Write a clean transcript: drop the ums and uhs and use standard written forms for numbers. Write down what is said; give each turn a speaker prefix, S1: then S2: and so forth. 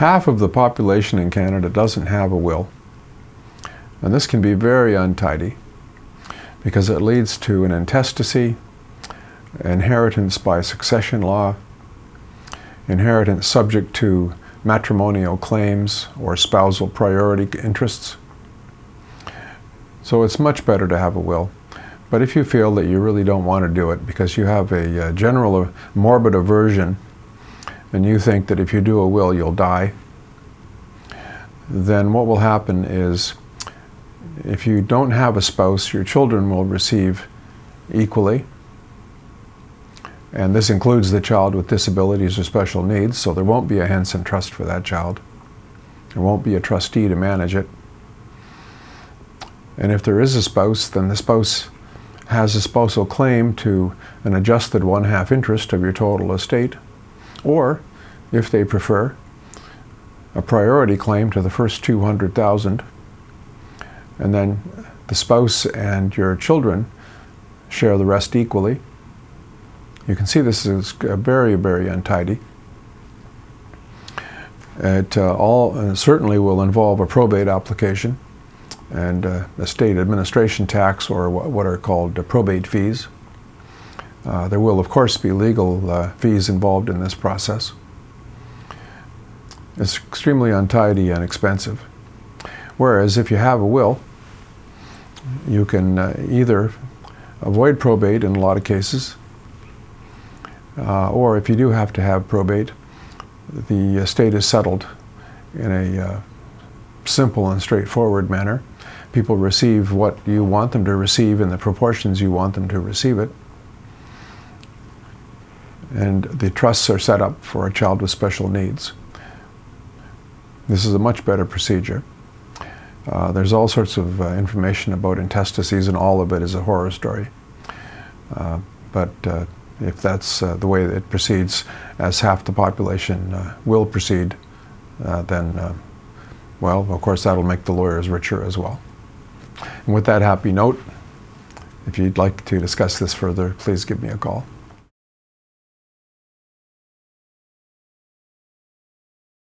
S1: Half of the population in Canada doesn't have a will. And this can be very untidy because it leads to an intestacy, inheritance by succession law, inheritance subject to matrimonial claims or spousal priority interests. So it's much better to have a will. But if you feel that you really don't want to do it because you have a general morbid aversion and you think that if you do a will you'll die, then what will happen is if you don't have a spouse, your children will receive equally. And this includes the child with disabilities or special needs, so there won't be a Henson trust for that child. There won't be a trustee to manage it. And if there is a spouse, then the spouse has a spousal claim to an adjusted 1/2 interest of your total estate, or, if they prefer, a priority claim to the first $200,000, and then the spouse and your children share the rest equally. You can see this is very, very untidy. It certainly will involve a probate application and estate administration tax, or what are called probate fees. There will, of course, be legal fees involved in this process. It's extremely untidy and expensive. Whereas if you have a will, you can either avoid probate in a lot of cases, or if you do have to have probate, the estate is settled in a simple and straightforward manner. People receive what you want them to receive in the proportions you want them to receive it. And the trusts are set up for a child with special needs. This is a much better procedure. There's all sorts of information about intestacies, and all of it is a horror story. But if that's the way that it proceeds, as half the population will proceed, then, well, of course, that'll make the lawyers richer as well. And with that happy note, if you'd like to discuss this further, please give me a call.